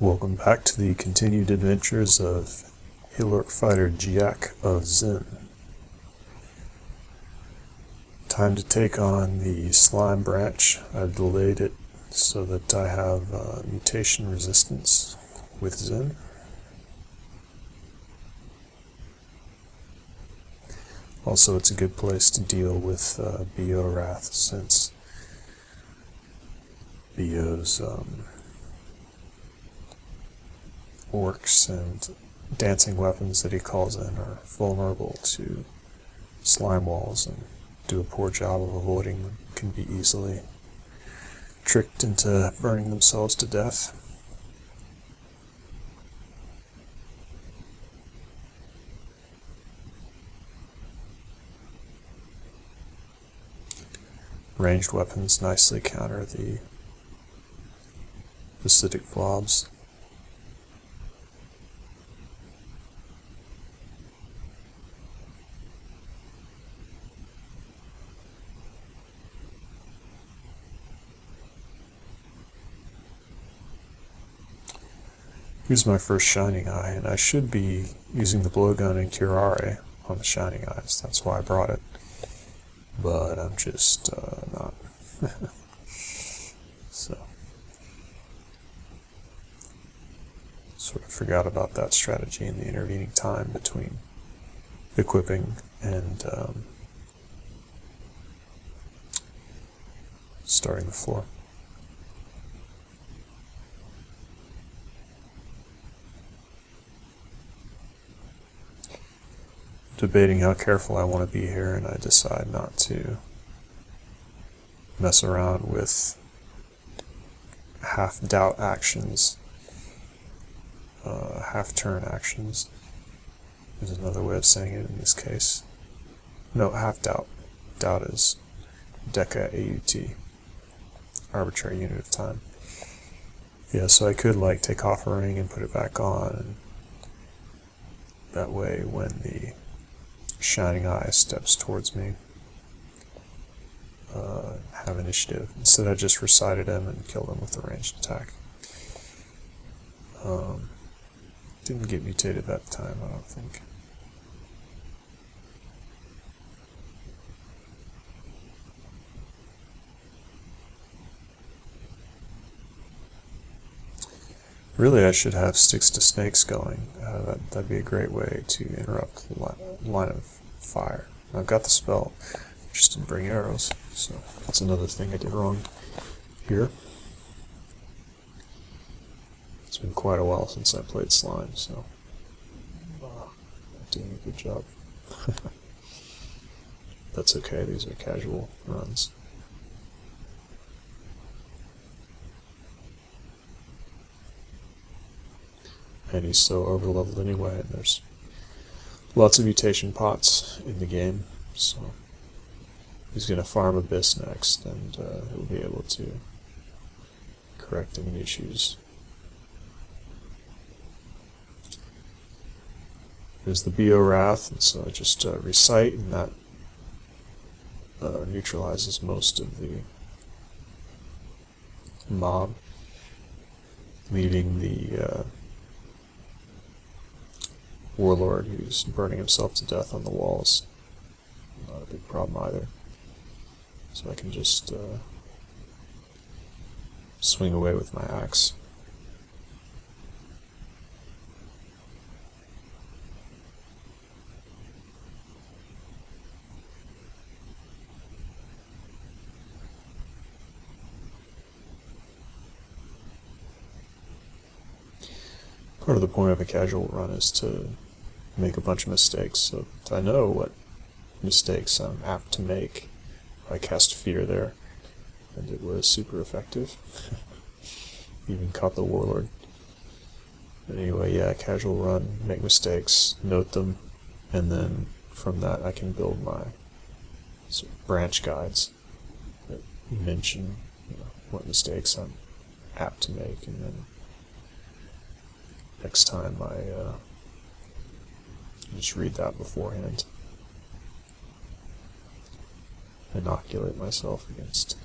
Welcome back to the continued adventures of Hilork fighter Giac of Zin. Time to take on the slime branch. I've delayed it so that I have mutation resistance with Zin. Also, it's a good place to deal with Beogh Wrath, since Beogh's orcs and dancing weapons that he calls in are vulnerable to slime walls and do a poor job of avoiding them, can be easily tricked into burning themselves to death. Ranged weapons nicely counter the acidic blobs. Here's my first Shining Eye, and I should be using the blowgun and Curare on the Shining Eyes. That's why I brought it. But I'm just not. So, sort of forgot about that strategy in the intervening time between equipping and starting the floor. Debating how careful I want to be here, and I decide not to mess around with half-doubt actions, half-turn actions is another way of saying it in this case. No, half-doubt. Doubt is deca AUT, arbitrary unit of time. Yeah, so I could like take off a ring and put it back on, and that way when the Shining Eye steps towards me, have initiative. Instead I just recited him and killed him with a ranged attack. Didn't get mutated that time, I don't think. Really, I should have Sticks to Snakes going. That'd be a great way to interrupt the line of fire. I've got the spell, just didn't bring arrows, so that's another thing I did wrong here. It's been quite a while since I played slime, so I'm doing a good job. That's okay, these are casual runs. And he's so overleveled anyway, and there's lots of mutation pots in the game, so he's going to farm Abyss next, and he'll be able to correct any issues. There's the Beogh Wrath, and so I just recite, and that neutralizes most of the mob, leaving the warlord who's burning himself to death on the walls. Not a big problem either. So I can just swing away with my axe. Part of the point of a casual run is to make a bunch of mistakes, so I know what mistakes I'm apt to make. I cast Fear there, and it was super effective. Even caught the warlord. But anyway, yeah, casual run, make mistakes, note them, and then from that I can build my sort of branch guides that mention what mistakes I'm apt to make, and then next time I just read that beforehand. Inoculate myself against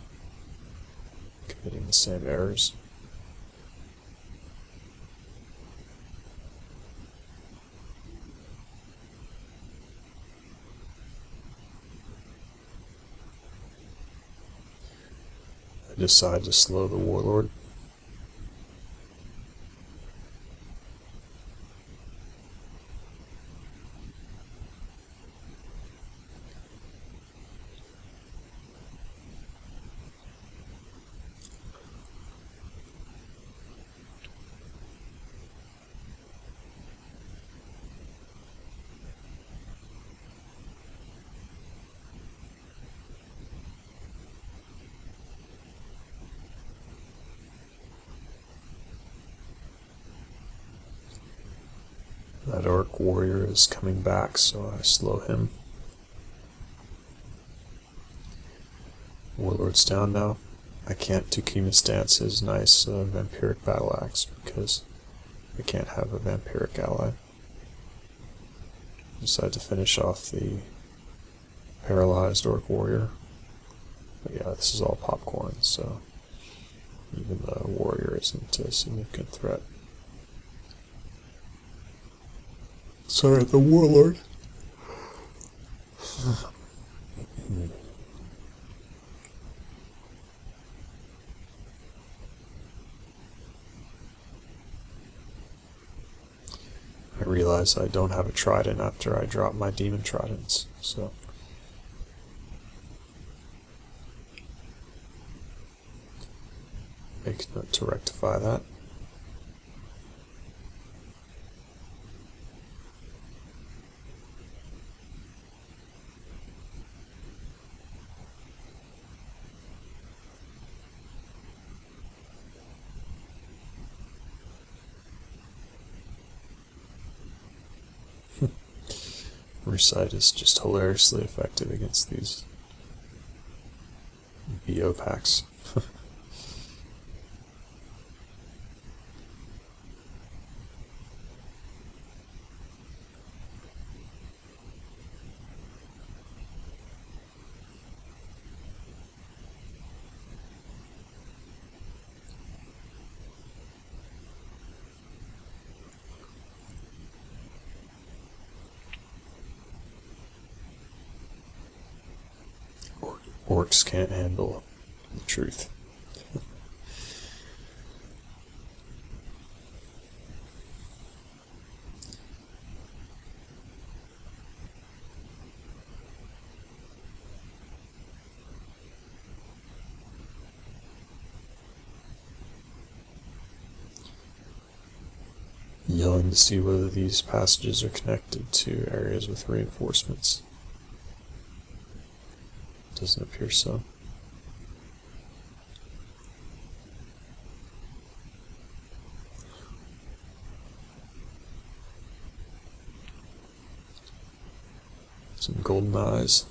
committing the same errors. I decide to slow the Warlord. That Orc Warrior is coming back, so I slow him. Warlord's down now. I can't Tukima's Dance his nice vampiric battle axe because I can't have a vampiric ally. Decide to finish off the paralyzed Orc Warrior. But yeah, this is all popcorn, so even the warrior isn't a significant threat. Sorry, the Warlord. I realize I don't have a trident after I drop my demon tridents, so make note to rectify that. Recite is just hilariously effective against these Beogh packs. Orcs can't handle the truth. Yelling to see whether these passages are connected to areas with reinforcements. Doesn't appear so. Some golden eyes.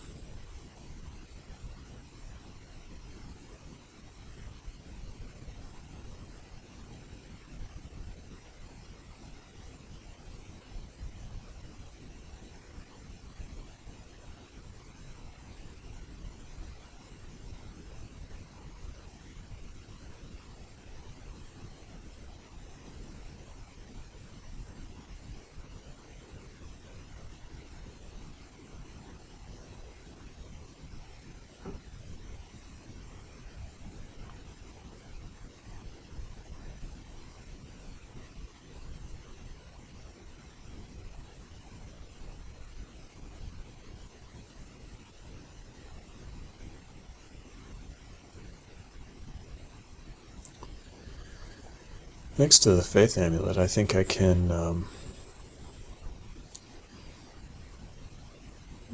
Next to the Faith Amulet, I think I can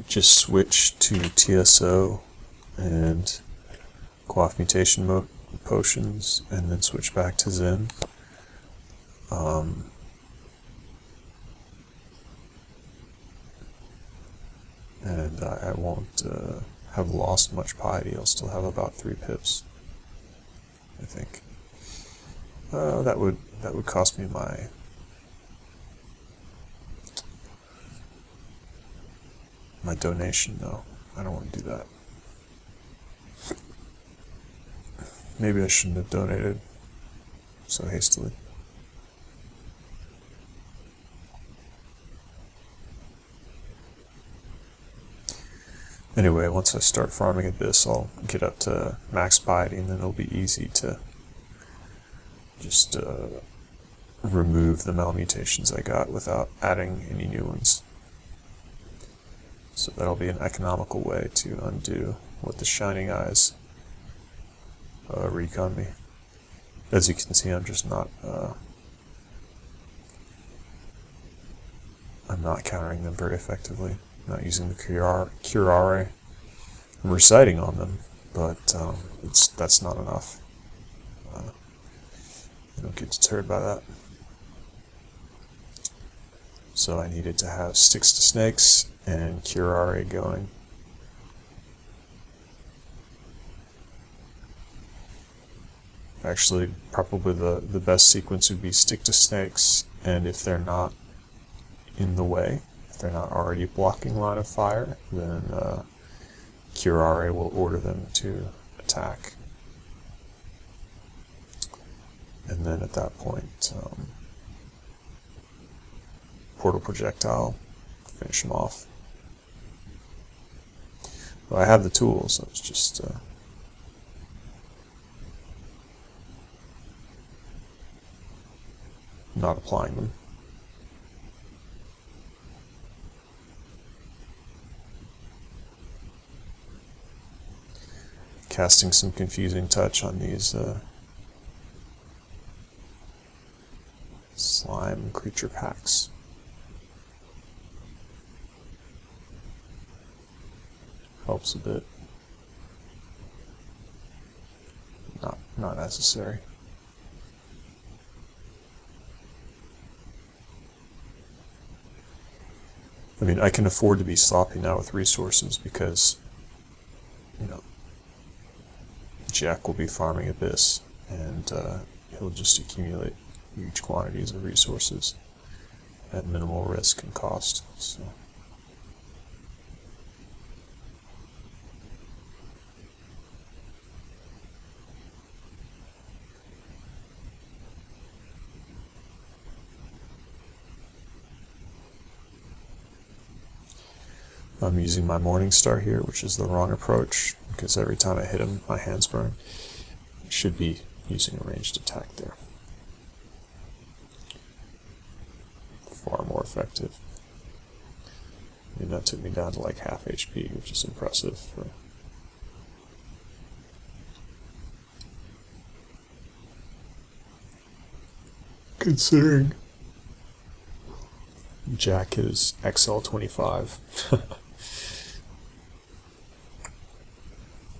just switch to TSO and quaff mutation potions, and then switch back to Zen. And I won't have lost much piety. I'll still have about 3 pips, I think. That would cost me my donation, though. I don't want to do that. Maybe I shouldn't have donated so hastily. Anyway, once I start farming Abyss, I'll get up to max piety, and then it'll be easy to just remove the malmutations I got without adding any new ones. So that'll be an economical way to undo what the Shining Eyes wreak on me. As you can see, I'm just not I'm not countering them very effectively. I'm not using the Curare. I'm reciting on them, but that's not enough. I don't get deterred by that. So I needed to have Sticks to Snakes and Curare going. Actually, probably the best sequence would be Stick to Snakes, and if they're not in the way, if they're not already blocking line of fire, then Curare will order them to attack. And then at that point, Portal Projectile, finish them off. Well, I have the tools, so it's just not applying them. Casting some Confusing Touch on these slime creature packs. Helps a bit. Not necessary. I mean, I can afford to be sloppy now with resources because, you know, Giac will be farming Abyss, and he'll just accumulate huge quantities of resources at minimal risk and cost. So. I'm using my Morning Star here, which is the wrong approach, because every time I hit him, my hands burn. I should be using a ranged attack there. Far more effective. I mean, that took me down to like half HP, which is impressive. Considering Giac is XL25.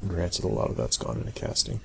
Granted, a lot of that's gone into casting.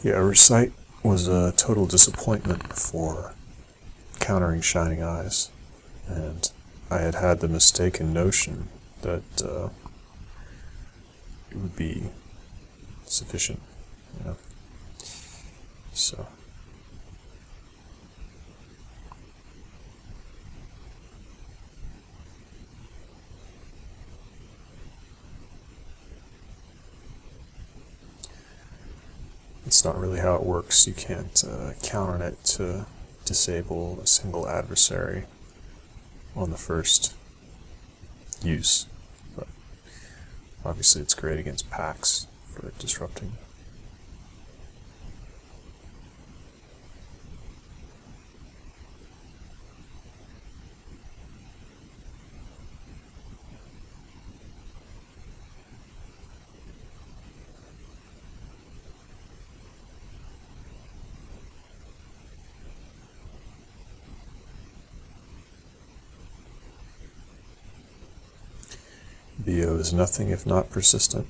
Yeah, Recite was a total disappointment for countering Shining Eyes, and I had had the mistaken notion that it would be sufficient, you know. So it's not really how it works. You can't count on it to disable a single adversary on the first use, but obviously it's great against packs for disrupting. Beogh is nothing if not persistent.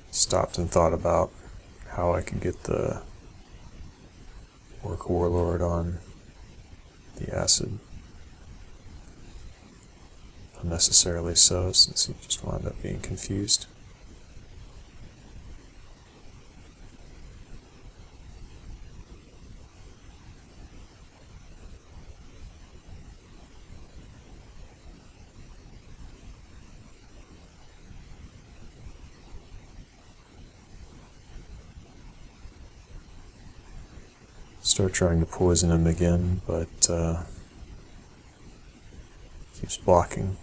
Stopped and thought about how I could get the Orc Warlord on the acid. Unnecessarily so, since he just wound up being confused. Start trying to poison him again, but keeps blocking.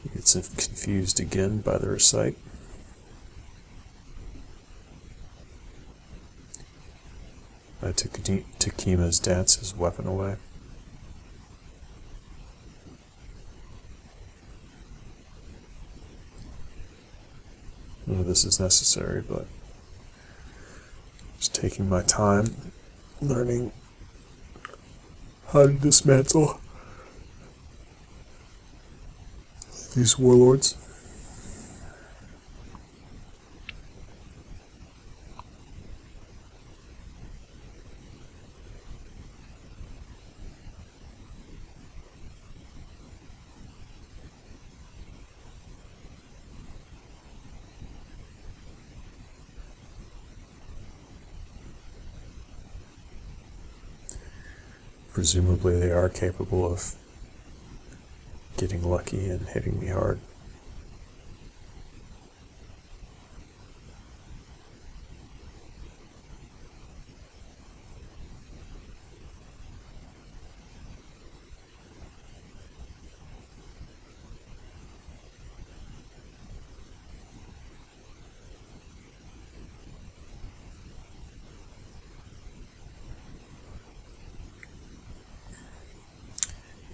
He gets confused again by the Recite. I took Takima's Dance's weapon away. None of this is necessary, but just taking my time, learning how to dismantle these warlords. Presumably they are capable of getting lucky and hitting me hard.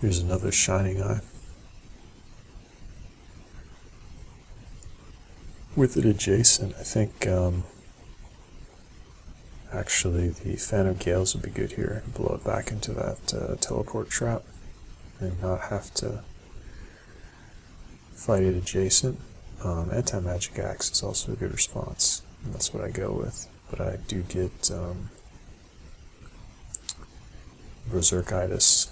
Here's another Shining Eye. With it adjacent, I think actually the Phantom Gales would be good here. Blow it back into that teleport trap and not have to fight it adjacent. Antimagic Axe is also a good response, and that's what I go with. But I do get Berserkitis.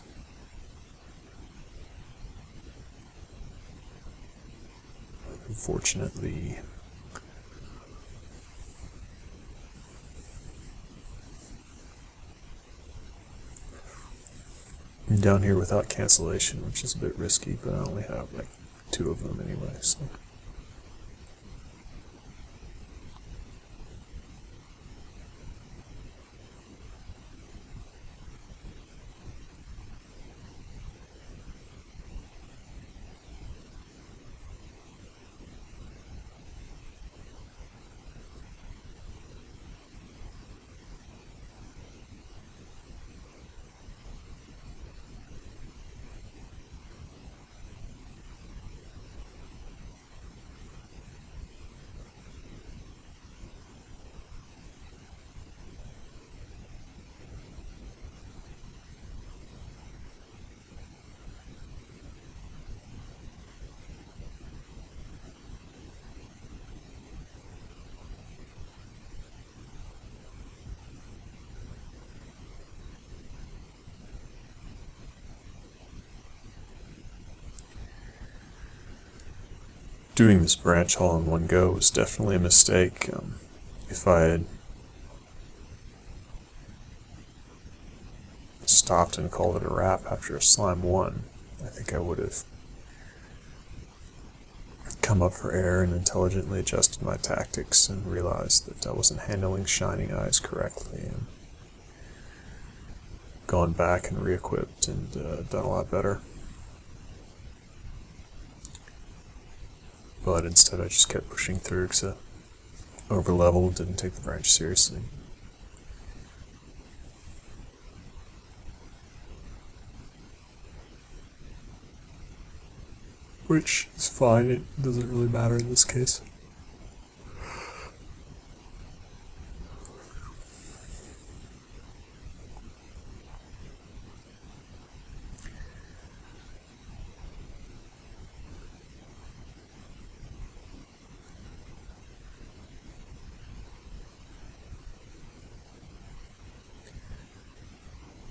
Unfortunately, I'm down here without cancellation, which is a bit risky, but I only have like 2 of them anyway, so. doing this branch all in one go was definitely a mistake. If I had stopped and called it a wrap after a slime 1, I think I would have come up for air and intelligently adjusted my tactics and realized that I wasn't handling Shining Eyes correctly, and gone back and re-equipped and done a lot better. But instead I just kept pushing through because I overleveled, didn't take the branch seriously. Which is fine, it doesn't really matter in this case.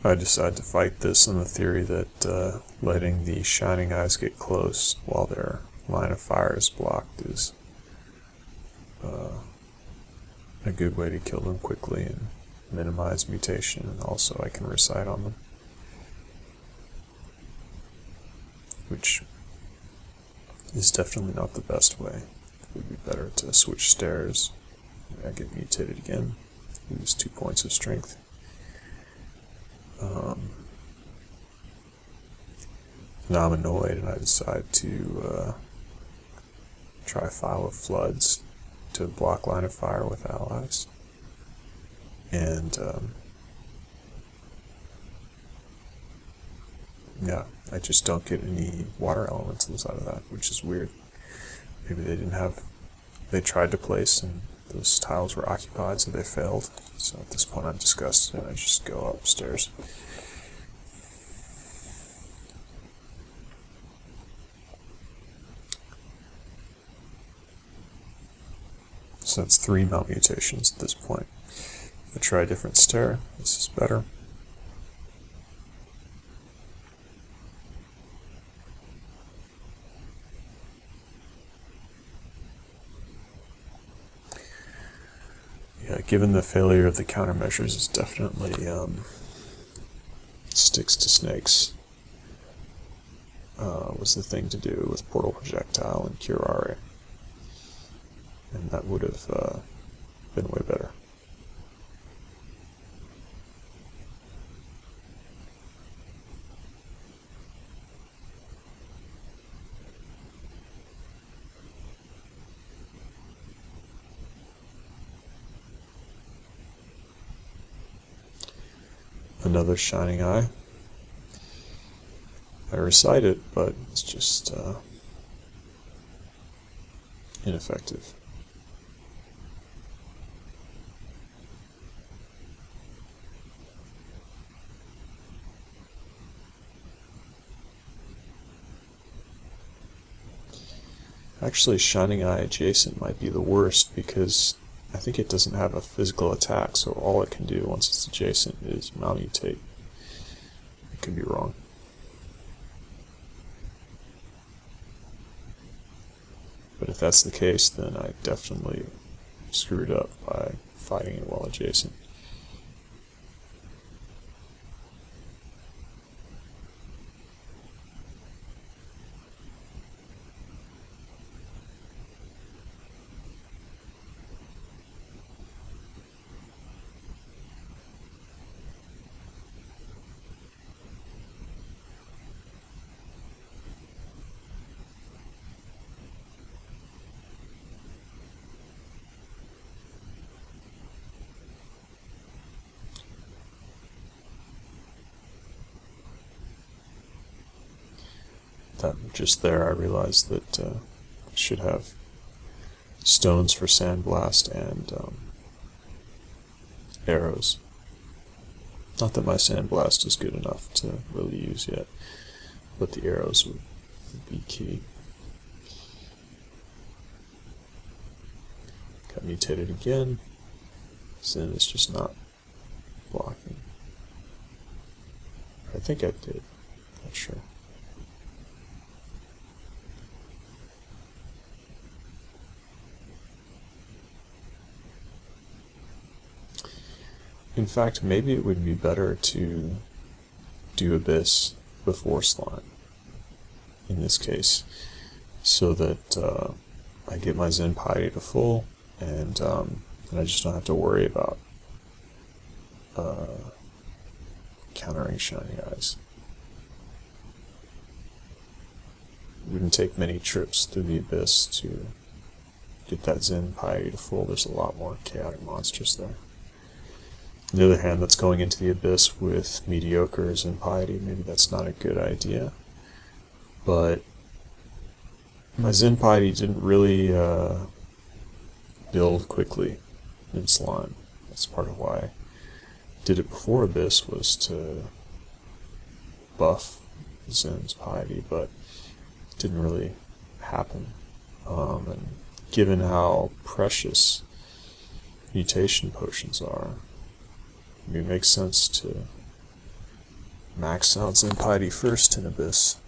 I decided to fight this on the theory that letting the Shining Eyes get close while their line of fire is blocked is a good way to kill them quickly and minimize mutation, and also I can recite on them, which is definitely not the best way. It would be better to switch stairs. I get mutated again, lose 2 points of strength. Now I'm annoyed and I decide to try File of Floods to block line of fire with allies. And yeah, I just don't get any water elementals out of that, which is weird. Maybe they tried to place and those tiles were occupied, so they failed. So at this point I'm disgusted and I just go upstairs. So that's 3 malmutations at this point. I try a different stair. This is better. Yeah, given the failure of the countermeasures, it's definitely sticks to snakes was the thing to do with Portal Projectile and Curare. And that would have been way better. Another Shining Eye. I recite it, but it's just ineffective. Actually, Shining Eye adjacent might be the worst because I think it doesn't have a physical attack, so all it can do once it's adjacent is malmutate. I could be wrong. But if that's the case, then I definitely screwed up by fighting it while adjacent. Just there I realized that I should have stones for sandblast and arrows. Not that my sandblast is good enough to really use yet, but the arrows would be key. Got mutated again, so then it's just not blocking. I think I did, not sure. in fact, maybe it would be better to do Abyss before Slime, in this case, so that I get my Zen Piety to full, and I just don't have to worry about countering Shiny Eyes. It wouldn't take many trips through the Abyss to get that Zen Piety to full. There's a lot more chaotic monsters there. On the other hand, that's going into the Abyss with mediocre Zen Piety. Maybe that's not a good idea. But my Zen Piety didn't really build quickly in Slime. That's part of why I did it before Abyss, was to buff Zen's Piety, but it didn't really happen. And given how precious mutation potions are, it makes sense to max out Zen Piety first in Abyss.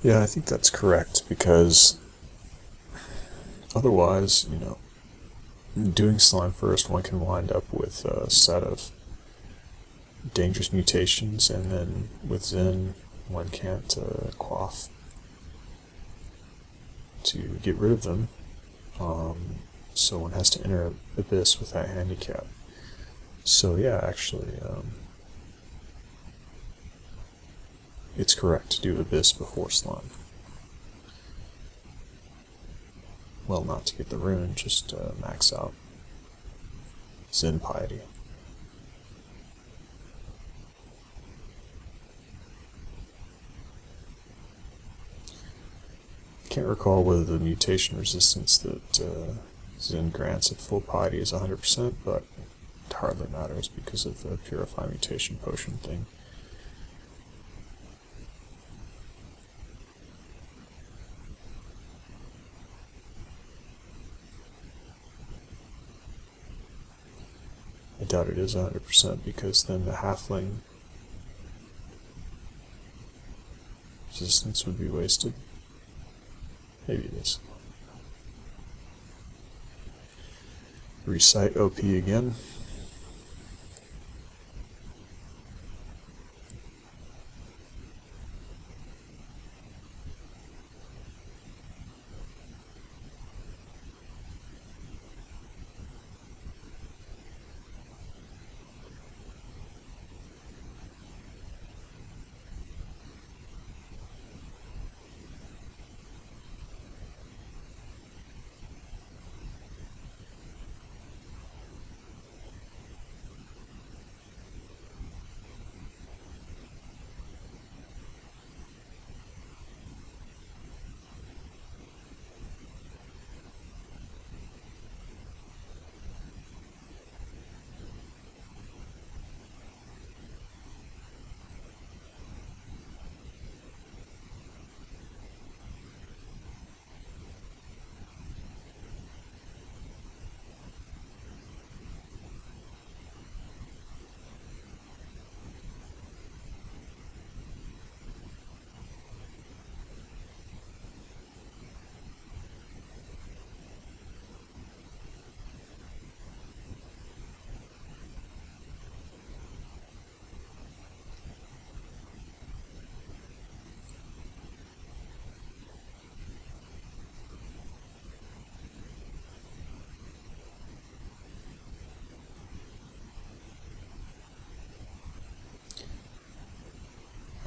Yeah, I think that's correct, because otherwise, doing Slime first, one can wind up with a set of dangerous mutations, and then with Zen, one can't quaff to get rid of them. So one has to enter Abyss with that handicap. So yeah, actually, it's correct to do Abyss before Slime. Well, not to get the rune, just max out Zen Piety. I can't recall whether the mutation resistance that Zen grants at full piety is 100%, but it hardly matters because of the Purify mutation potion thing. I doubt it is 100%, because then the halfling resistance would be wasted. Maybe it is. Recite OP again.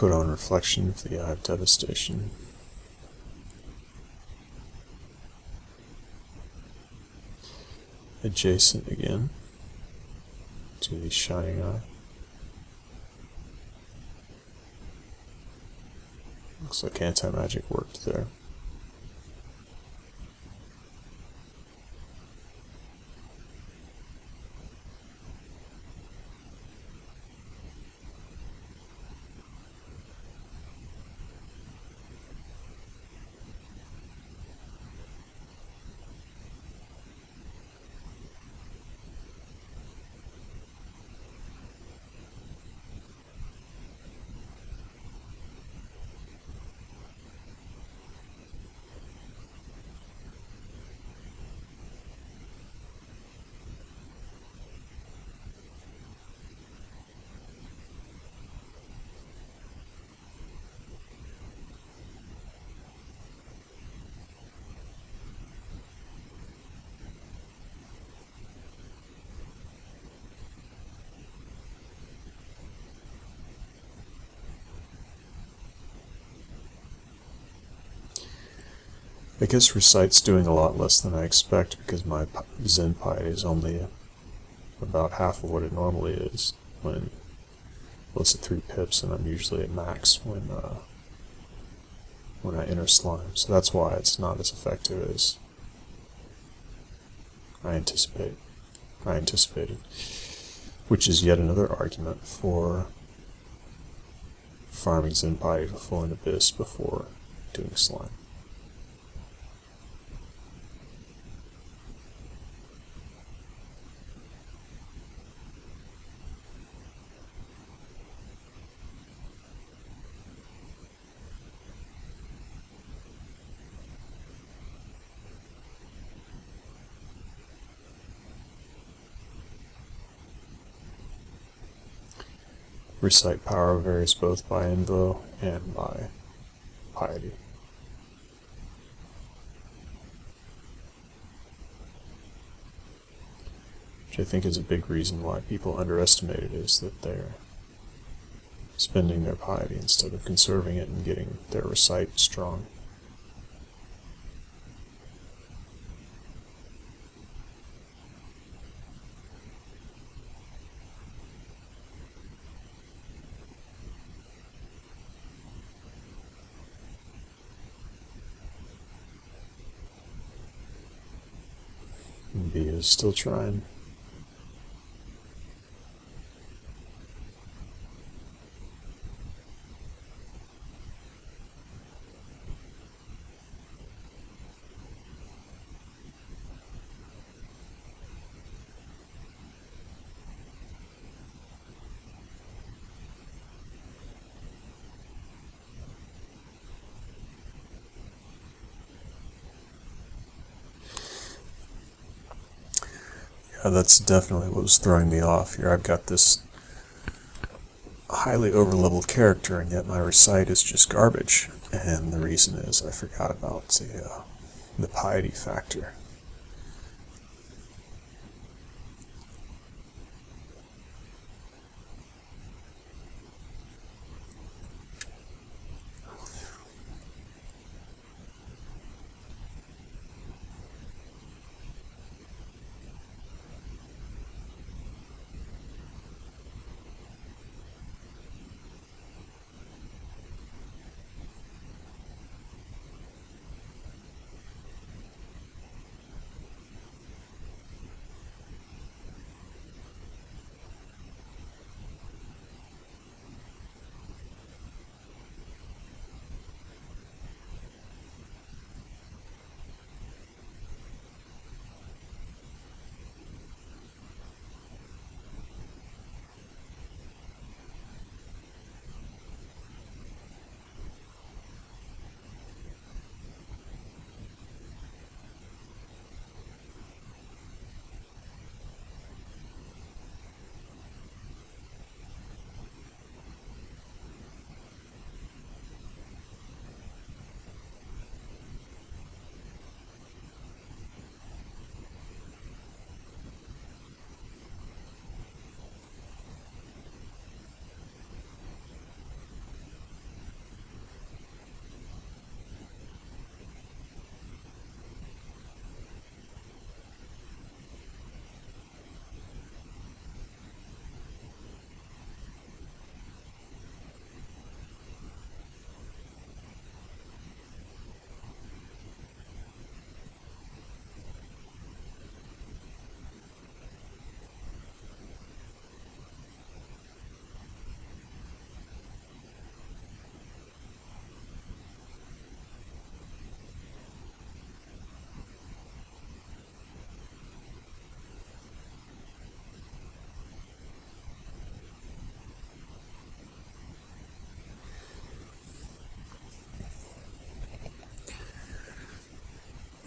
Put on reflection of the Eye of Devastation. Adjacent again to the Shining Eye. Looks like Antimagic worked there. I guess Recite's doing a lot less than I expect because my Zen piety is only about half of what it normally is when, well, it's at 3 pips and I'm usually at max when I enter slime. So that's why it's not as effective as I anticipated. Which is yet another argument for farming Zen piety to full an abyss before doing slime. Recite power varies both by Invo and by piety. Which I think is a big reason why people underestimate it, is that they're spending their piety instead of conserving it and getting their Recite strong. B is still trying. That's definitely what was throwing me off here. I've got this highly overleveled character, and yet my Recite is just garbage. And the reason is I forgot about the piety factor.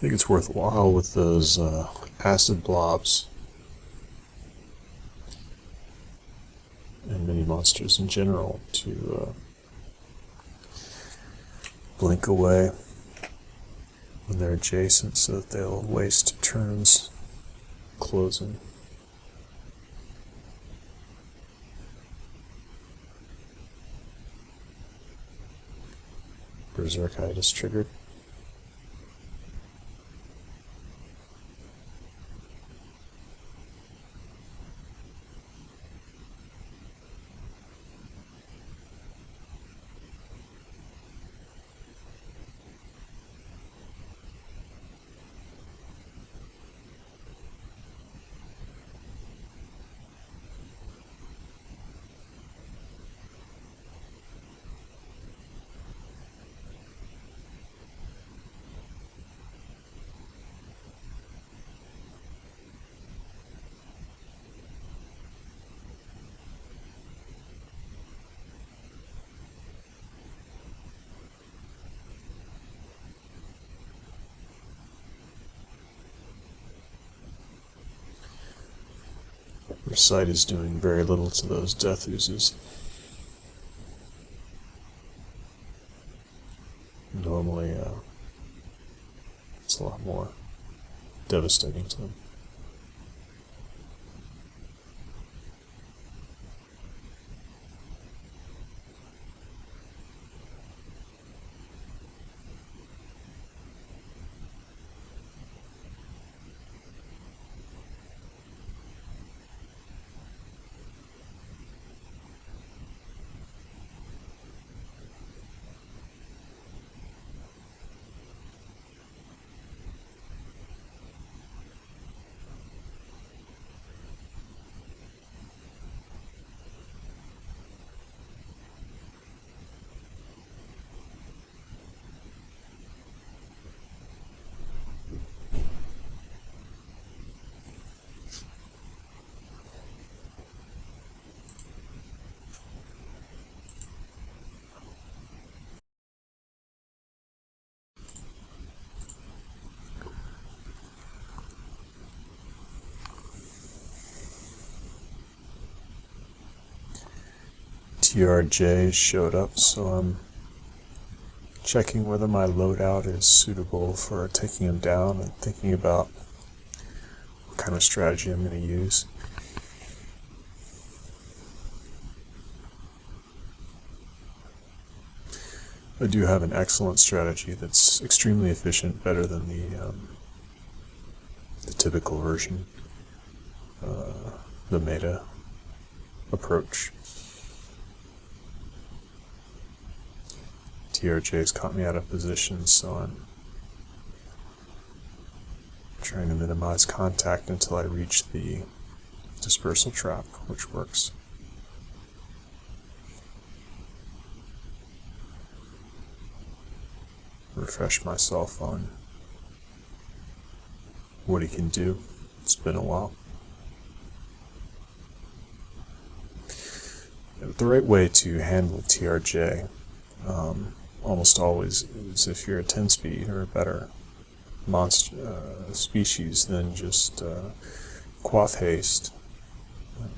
think it's worthwhile with those acid blobs and mini monsters in general to blink away when they're adjacent so that they'll waste turns closing. Berserkitis triggered. Recite is doing very little to those death oozes. Normally, it's a lot more devastating to them. TRJ showed up, so I'm checking whether my loadout is suitable for taking him down and thinking about what kind of strategy I'm going to use. I do have an excellent strategy that's extremely efficient, better than the typical version, the meta approach. TRJ's caught me out of position, so I'm trying to minimize contact until I reach the dispersal trap, which works. Refresh myself on what he can do. It's been a while. The right way to handle TRJ almost always is if you're a 10 speed or a better monster species, then just quaff haste.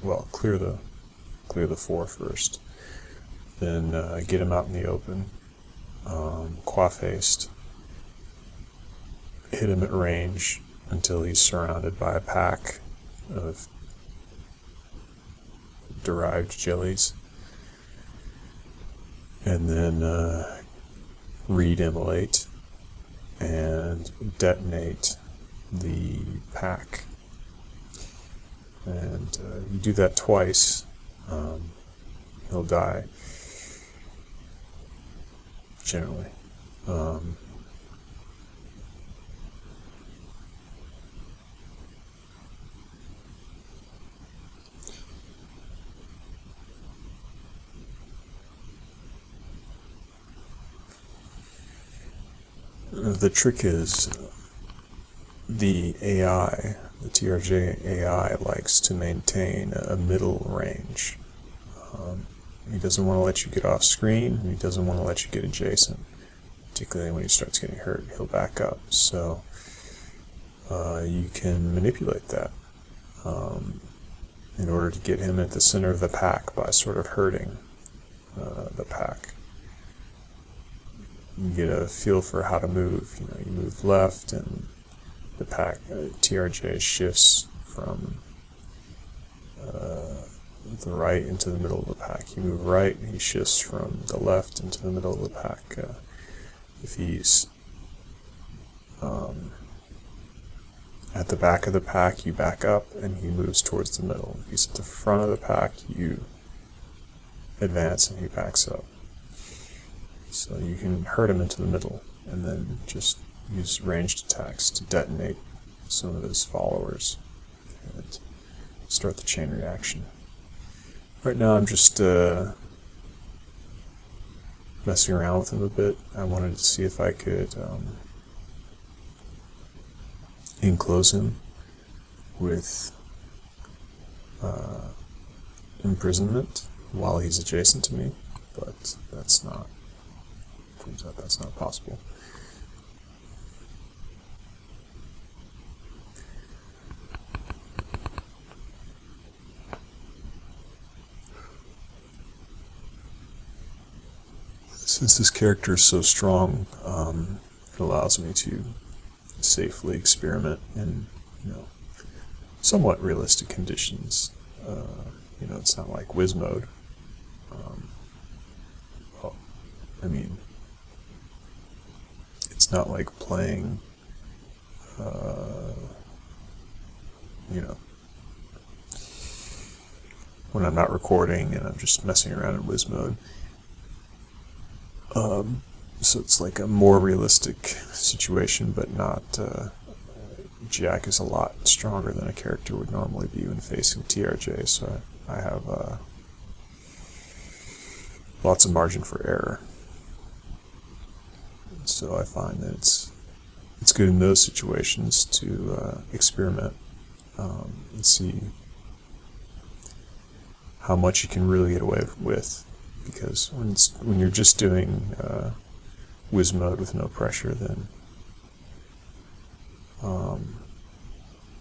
Well, clear the 4 first, then get him out in the open. Quaff haste, hit him at range until he's surrounded by a pack of derived jellies, and then read Immolate and detonate the pack. And you do that twice, he'll die, generally. The trick is the AI, the TRJ AI, likes to maintain a middle range. He doesn't want to let you get off screen, and he doesn't want to let you get adjacent. Particularly when he starts getting hurt, he'll back up. So you can manipulate that in order to get him at the center of the pack by sort of herding the pack. You get a feel for how to move. You know, you move left, and the pack TRJ shifts from the right into the middle of the pack. You move right, and he shifts from the left into the middle of the pack. If he's at the back of the pack, you back up, and he moves towards the middle. If he's at the front of the pack, you advance, and he backs up. So you can herd him into the middle, and then just use ranged attacks to detonate some of his followers and start the chain reaction. Right now I'm just messing around with him a bit. I wanted to see if I could enclose him with imprisonment while he's adjacent to me, but turns out that's not possible. Since this character is so strong, it allows me to safely experiment in, somewhat realistic conditions. It's not like whiz mode. It's not like playing, when I'm not recording and I'm just messing around in whiz mode. So it's like a more realistic situation, but not. Giac is a lot stronger than a character would normally be when facing TRJ, so I have lots of margin for error. So I find that it's good in those situations to experiment and see how much you can really get away with. Because when you're just doing whiz mode with no pressure, then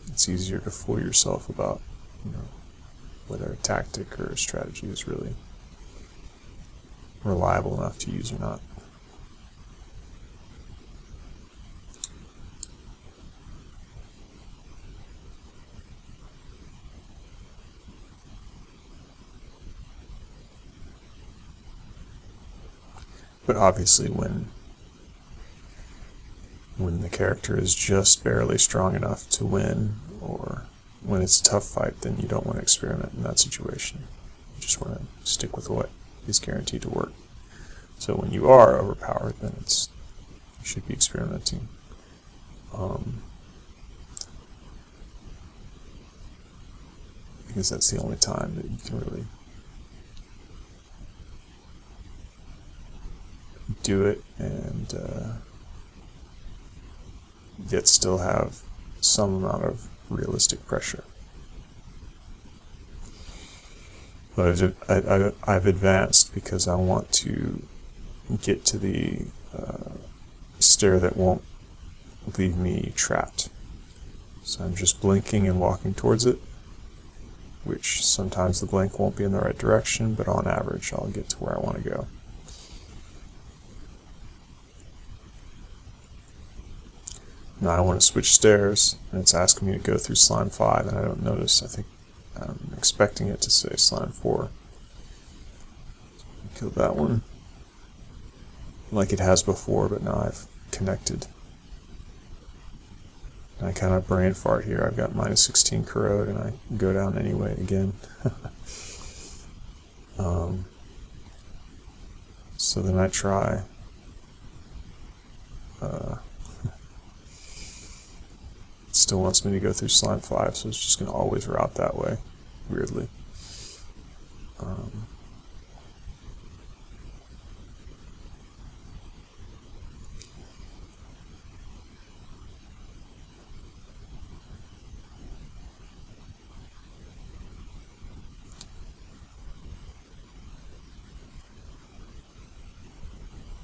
it's easier to fool yourself about whether a tactic or a strategy is really reliable enough to use or not. But obviously when the character is just barely strong enough to win, or when it's a tough fight, then you don't want to experiment in that situation. You just want to stick with what is guaranteed to work. So when you are overpowered, then you should be experimenting. Because that's the only time that you can really do it and yet still have some amount of realistic pressure. But I've advanced because I want to get to the stair that won't leave me trapped. So I'm just blinking and walking towards it, which sometimes the blink won't be in the right direction, but on average I'll get to where I want to go. Now I want to switch stairs, and it's asking me to go through slime 5, and I don't notice. I think I'm expecting it to say slime 4. Kill that one, like it has before, but now I've connected. And I kind of brain fart here. I've got minus 16 corrode, and I go down anyway again. So then I try. Still wants me to go through slime 5, so it's just going to always route that way, weirdly.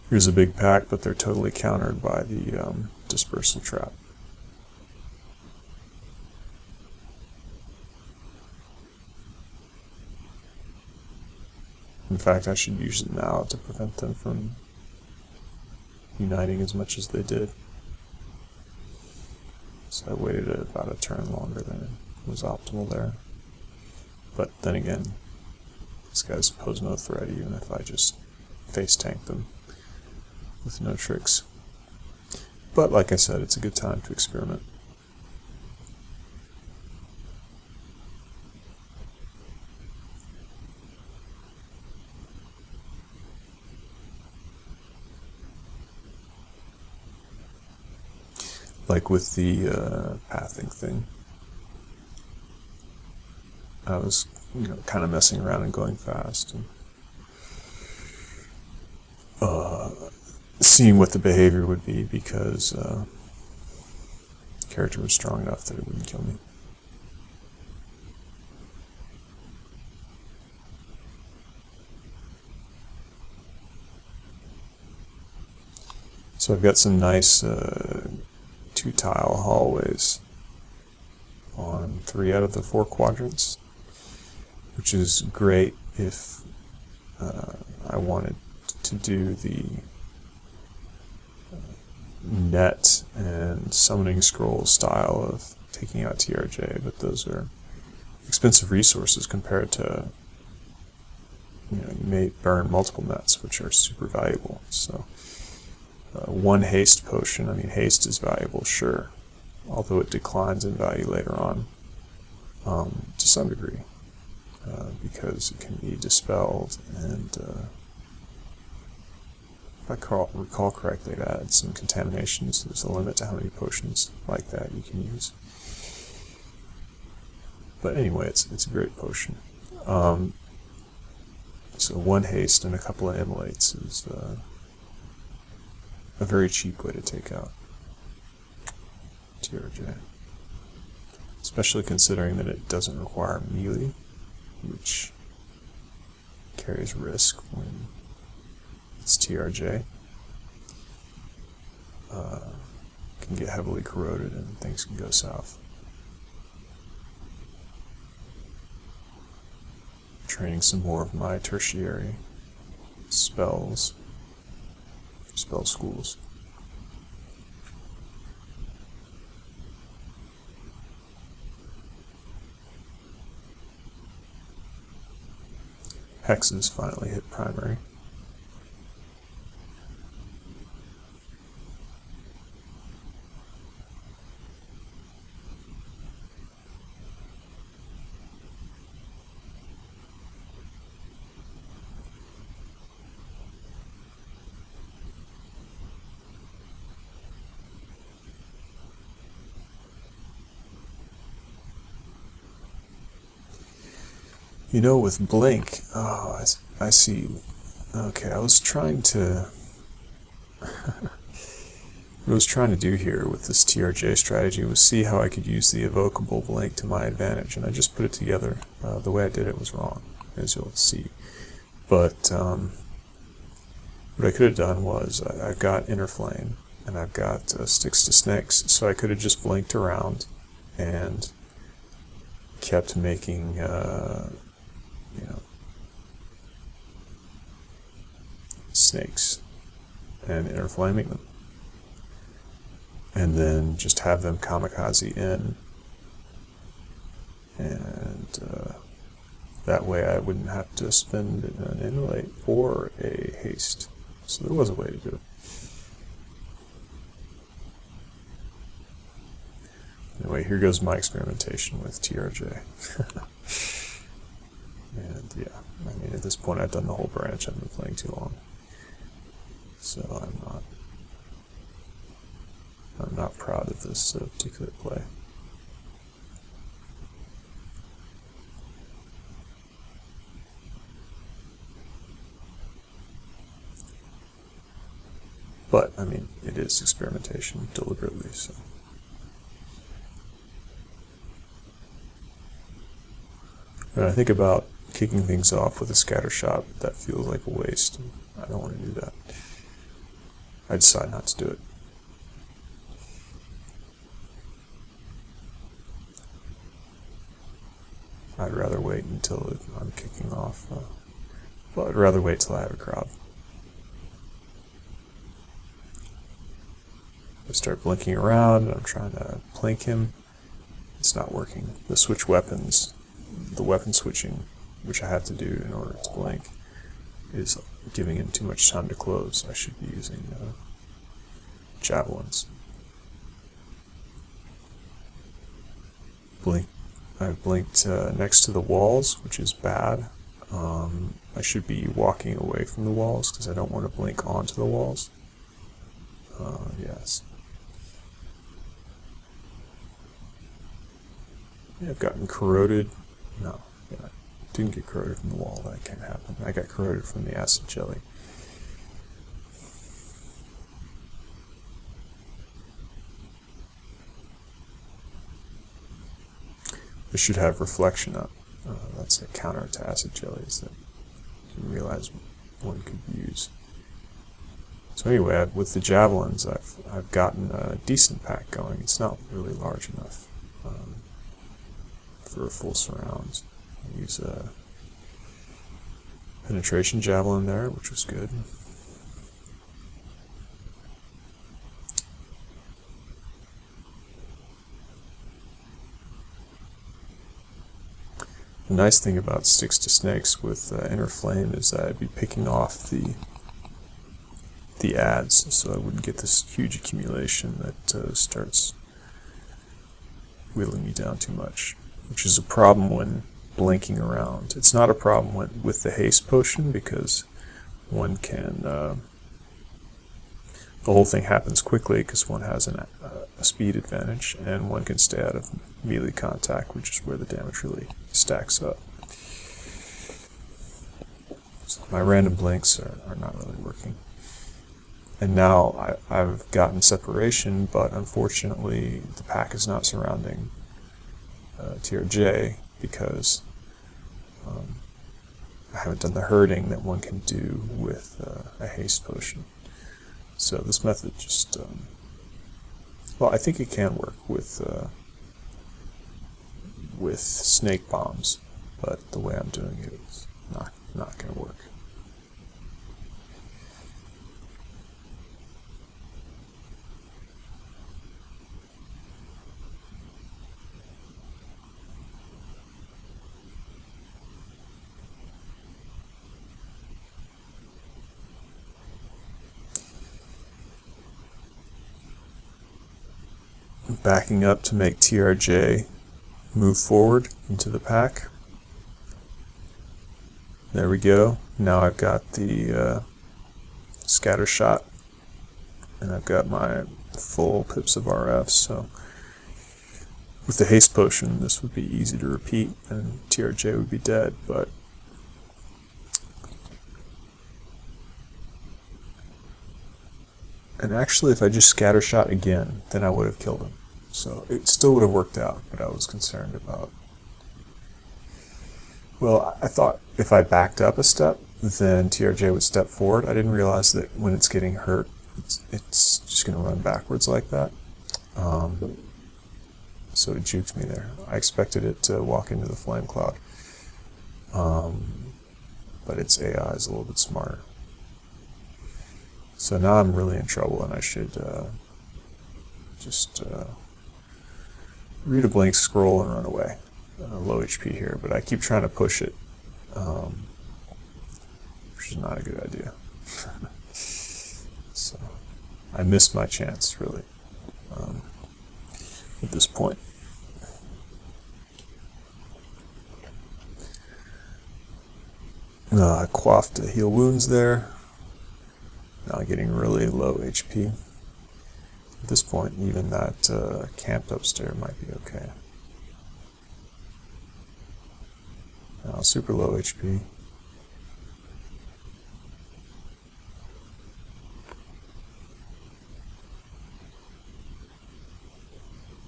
Here's a big pack, but they're totally countered by the dispersal trap. In fact, I should use it now to prevent them from uniting as much as they did. So I waited about a turn longer than was optimal there. But then again, these guys pose no threat even if I just face tank them with no tricks. But like I said, it's a good time to experiment. Like with the pathing thing, I was kind of messing around and going fast and seeing what the behavior would be, because the character was strong enough that it wouldn't kill me. So I've got some nice 2-tile hallways on 3 out of the 4 quadrants, which is great if I wanted to do the net and summoning scroll style of taking out TRJ, but those are expensive resources compared to, you may burn multiple nets, which are super valuable. So one haste potion, haste is valuable, sure, although it declines in value later on, to some degree, because it can be dispelled, and if I recall correctly, it adds some contaminations. There's a limit to how many potions like that you can use. But anyway, it's a great potion. So one haste and a couple of Immolates is a very cheap way to take out TRJ. Especially considering that it doesn't require melee, which carries risk when it's TRJ. Can get heavily corroded and things can go south. Training some more of my tertiary spell schools. Hexes finally hit primary. With Blink, I see. Okay, I was trying to what I was trying to do here with this TRJ strategy was see how I could use the evocable Blink to my advantage, and I just put it together. The way I did it was wrong, as you'll see. But what I could have done was I've got Inner Flame, and I've got Sticks to Snakes, so I could have just blinked around and kept making snakes and inner flaming them, and then just have them kamikaze in, and that way I wouldn't have to spend an Immolate or a haste. So there was a way to do it. Anyway, here goes my experimentation with TRJ. And yeah, at this point I've done the whole branch. I've been playing too long, so I'm not proud of this particular play. But it is experimentation deliberately. So. When I think about kicking things off with a scatter shot, that feels like a waste. I don't want to do that. I decide not to do it. I'd rather wait until I'm kicking off But I'd rather wait till I have a crowd. I start blinking around, and I'm trying to blink him. It's not working. The switch weapons, the weapon switching, which I have to do in order to blink, is giving him too much time to close. I should be using javelins. I've blinked next to the walls, which is bad. I should be walking away from the walls because I don't want to blink onto the walls. Yes. Yeah, I've gotten corroded. No, yeah, didn't get corroded from the wall. That can't happen. I got corroded from the acid jelly. This should have reflection up. That's a counter to acid jellies that I didn't realize one could use. So anyway, with the javelins, I've gotten a decent pack going. It's not really large enough for a full surround. I use a penetration javelin there, which was good. The nice thing about Sticks to Snakes with Inner Flame is that I'd be picking off the ads, so I wouldn't get this huge accumulation that starts whittling me down too much, which is a problem when blinking around. It's not a problem with the Haste potion, because one can, the whole thing happens quickly because one has a speed advantage, and one can stay out of melee contact, which is where the damage really stacks up. So my random blinks are not really working. And now I've gotten separation, but unfortunately the pack is not surrounding TRJ because I haven't done the herding that one can do with a Haste potion. So this method just, well, I think it can work with snake bombs, but the way I'm doing it is not going to work. Backing up to make TRJ move forward into the pack. There we go. Now I've got the scatter shot, and I've got my full pips of RF, so with the Haste potion this would be easy to repeat and TRJ would be dead, but and actually if I just scatter shot again, then I would have killed him. So it still would have worked out, but I was concerned about... Well, I thought if I backed up a step, then TRJ would step forward. I didn't realize that when it's getting hurt, it's just going to run backwards like that. So it juked me there. I expected it to walk into the flame cloud. But its AI is a little bit smarter. So now I'm really in trouble, and I should just read a blank scroll and run away. Low HP here, but I keep trying to push it, which is not a good idea. So I missed my chance, really, at this point. I quaffed to heal wounds there. Now getting really low HP. At this point, even that camped upstairs might be okay. Now super low HP.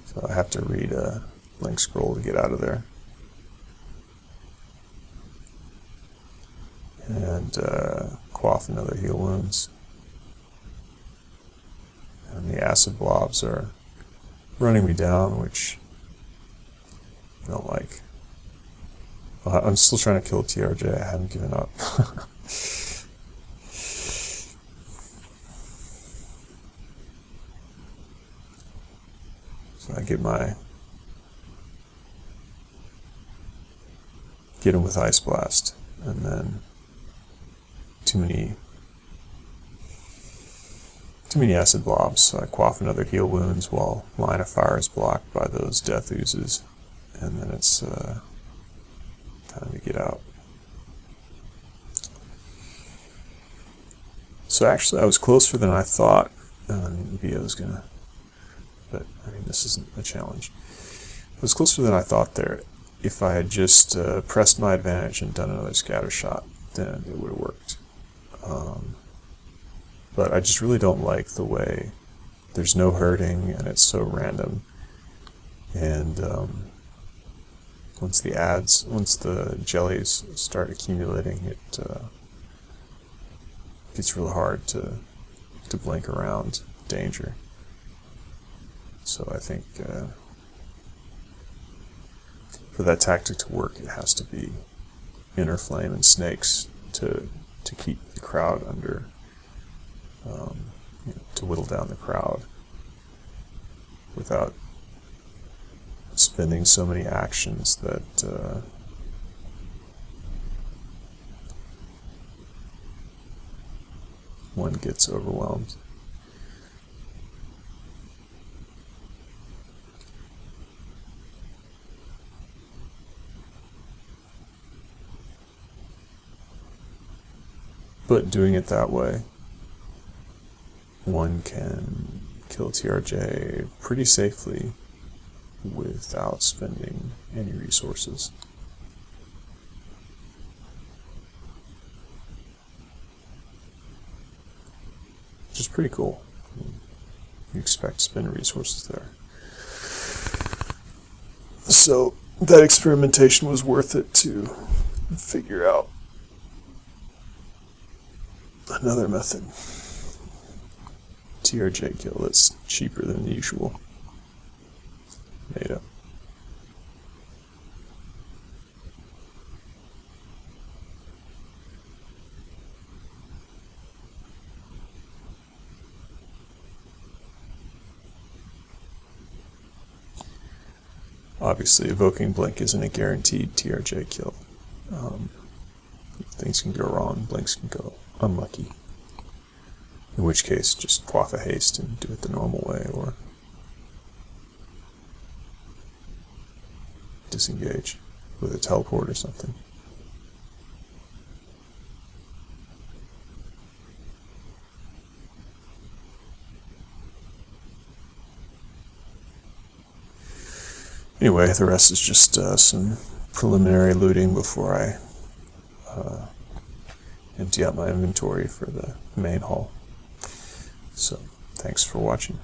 So I have to read a blank scroll to get out of there. And quaff another heal wounds. And the acid blobs are running me down, which I don't like. I'm still trying to kill TRJ. I haven't given up. So I get him with Ice Blast, and then too many acid blobs, so I quaff another heal wounds while line of fire is blocked by those death oozes, and then it's time to get out. So actually I was closer than I thought. Beogh's gonna, but I mean, this isn't a challenge. I was closer than I thought there. If I had just pressed my advantage and done another scatter shot, then it would have worked. But I just really don't like the way there's no hurting and it's so random. And once the jellies start accumulating, it gets real hard to blink around danger. So I think for that tactic to work, it has to be inner flame and snakes to keep the crowd under, to whittle down the crowd without spending so many actions that one gets overwhelmed. But doing it that way, one can kill TRJ pretty safely without spending any resources. Which is pretty cool. You expect to spend resources there. So that experimentation was worth it to figure out another method. TRJ kill that's cheaper than the usual. Made up. Obviously, evoking Blink isn't a guaranteed TRJ kill. Things can go wrong, blinks can go unlucky. In which case, just quaff a haste and do it the normal way, or disengage with a teleport or something. Anyway, the rest is just some preliminary looting before I empty out my inventory for the main haul. So, thanks for watching.